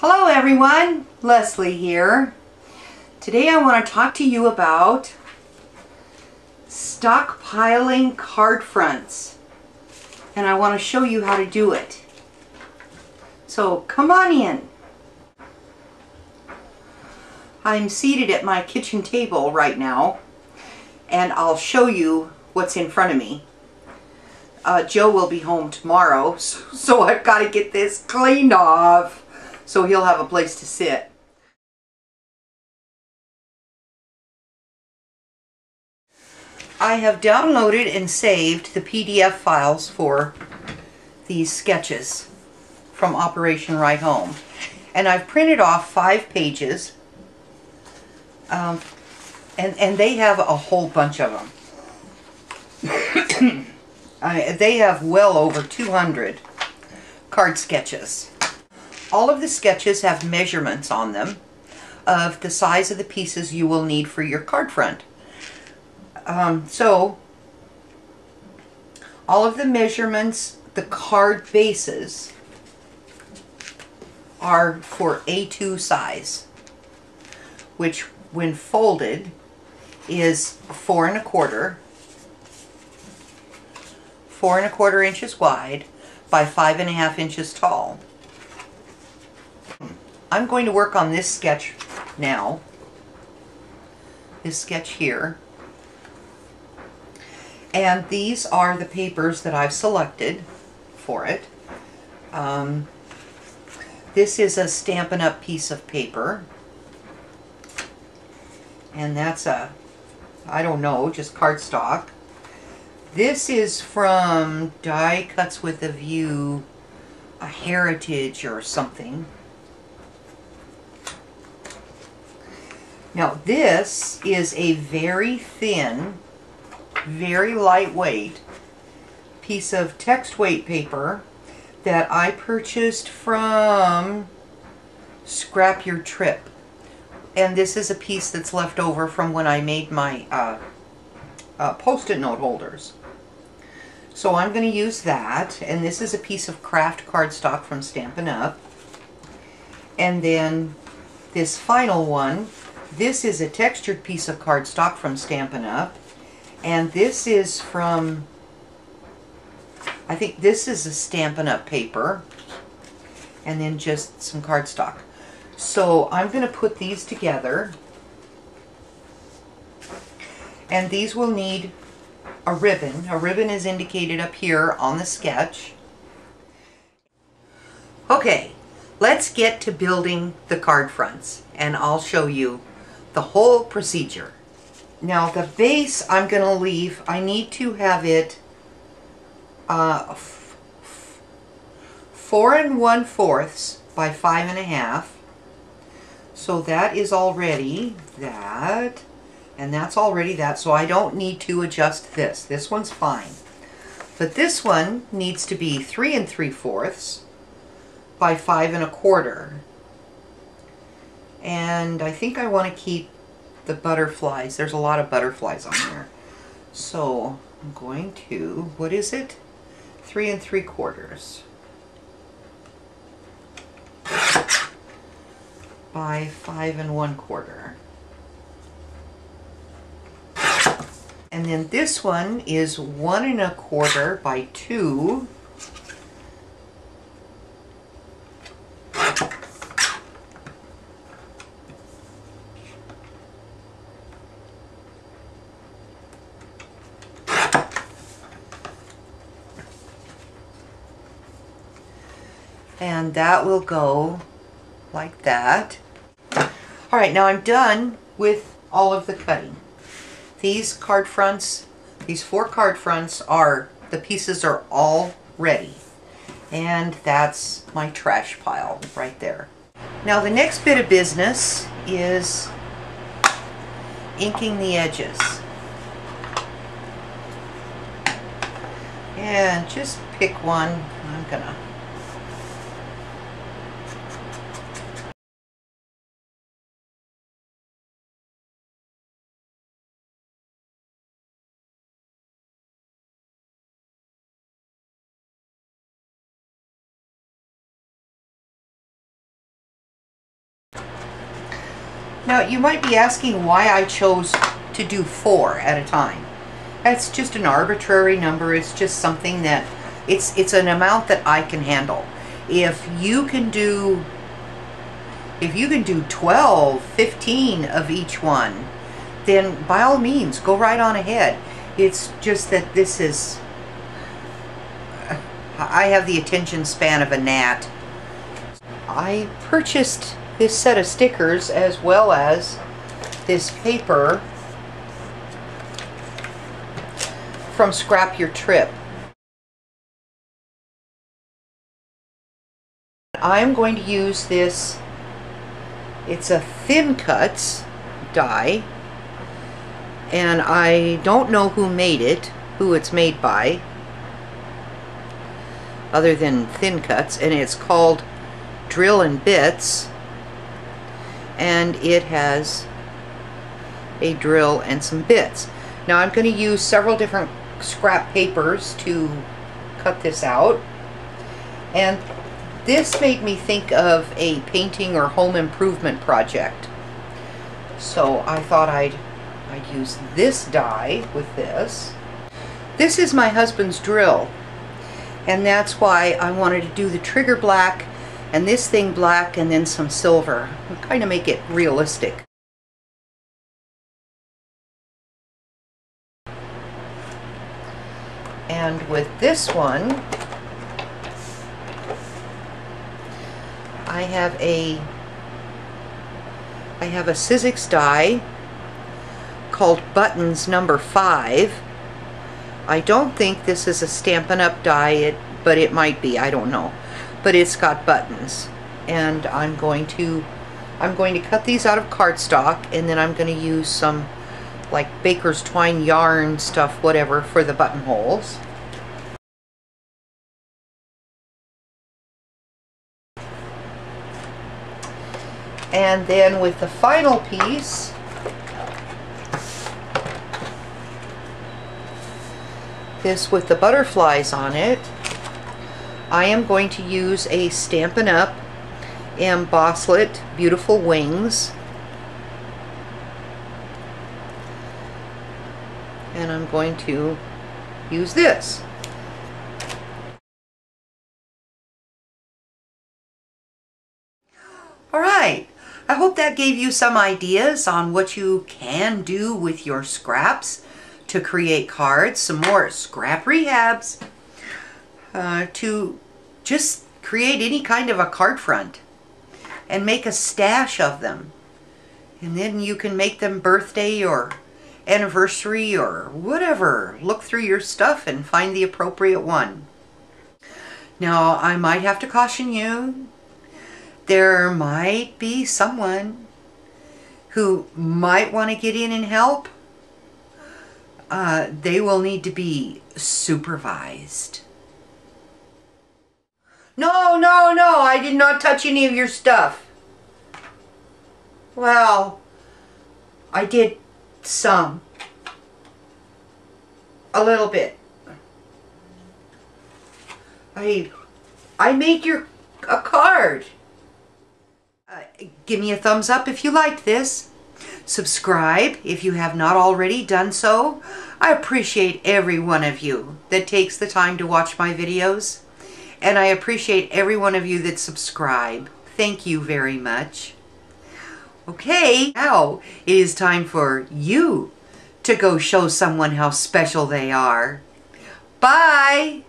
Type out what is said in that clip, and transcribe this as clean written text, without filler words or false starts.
Hello everyone, Leslie here. Today I want to talk to you about stockpiling card fronts, and I want to show you how to do it. So come on in. I'm seated at my kitchen table right now, and I'll show you what's in front of me. Joe will be home tomorrow, so I've got to get this cleaned off so he'll have a place to sit. I have downloaded and saved the PDF files for these sketches from Operation Right Home, and I've printed off 5 pages, and they have a whole bunch of them. They have well over 200 card sketches. All of the sketches have measurements on them of the size of the pieces you will need for your card front. So all of the measurements, the card bases, are for A2 size, which when folded is 4 1/4 inches wide by 5 1/2 inches tall. I'm going to work on this sketch now, this sketch here. And these are the papers that I've selected for it. This is a Stampin' Up! Piece of paper. And that's I don't know, just cardstock. This is from Die Cuts with a View, a Heritage or something. Now this is a very thin, very lightweight piece of text weight paper that I purchased from Scrap Your Trip. And this is a piece that's left over from when I made my Post-it note holders. So I'm going to use that, and this is a piece of craft cardstock from Stampin' Up! And then this final one, this is a textured piece of cardstock from Stampin' Up! And this is from, I think this is a Stampin' Up! Paper, and then just some cardstock. So I'm going to put these together, and these will need a ribbon. A ribbon is indicated up here on the sketch. Okay, let's get to building the card fronts, and I'll show you the whole procedure. Now the base I'm going to leave, I need to have it 4 1/4 by 5 1/2. So that is already that, and that's already that, so I don't need to adjust this. This one's fine. But this one needs to be 3 3/4 by 5 1/4. And I think I want to keep the butterflies. There's a lot of butterflies on there. So I'm going to, what is it? 3 3/4 by 5 1/4. And then this one is 1 1/4 by 2. And that will go like that. Alright, now I'm done with all of the cutting. These card fronts, these 4 card fronts are, the pieces are all ready. And that's my trash pile right there. Now the next bit of business is inking the edges. And just pick one. I'm gonna Now you might be asking why I chose to do 4 at a time. That's just an arbitrary number. It's just something that it's an amount that I can handle. If you can do 12, 15 of each one, then by all means go right on ahead. It's just that this is, I have the attention span of a gnat. I purchased this set of stickers as well as this paper from Scrap Your Trip. I'm going to use this, it's a thin cuts die, and I don't know who made it, who it's made by, other than thin cuts, and it's called Drill and Bits, and it has a drill and some bits. Now I'm going to use several different scrap papers to cut this out, and this made me think of a painting or home improvement project. So I thought I'd use this die with this. This is my husband's drill, and that's why I wanted to do the trigger black and this thing black and then some silver. Kind of make it realistic. And with this one, I have a Sizzix die called Buttons number 5. I don't think this is a Stampin' Up die, but it might be, I don't know. But it's got buttons, and I'm going to cut these out of cardstock, and then I'm going to use some like baker's twine yarn stuff, whatever, for the buttonholes. And then with the final piece, this with the butterflies on it, I am going to use a Stampin' Up! Embosslet Beautiful Wings. And I'm going to use this. Alright, I hope that gave you some ideas on what you can do with your scraps to create cards, some more scrap rehabs, to just create any kind of a card front and make a stash of them. And then you can make them birthday or anniversary or whatever. Look through your stuff and find the appropriate one. Now, I might have to caution you. There might be someone who might want to get in and help. They will need to be supervised. No, no, no, I did not touch any of your stuff. Well, I did some. A little bit. I made a card. Give me a thumbs up if you liked this. Subscribe if you have not already done so. I appreciate every one of you that takes the time to watch my videos. And I appreciate every one of you that subscribe. Thank you very much. Okay, now it is time for you to go show someone how special they are. Bye!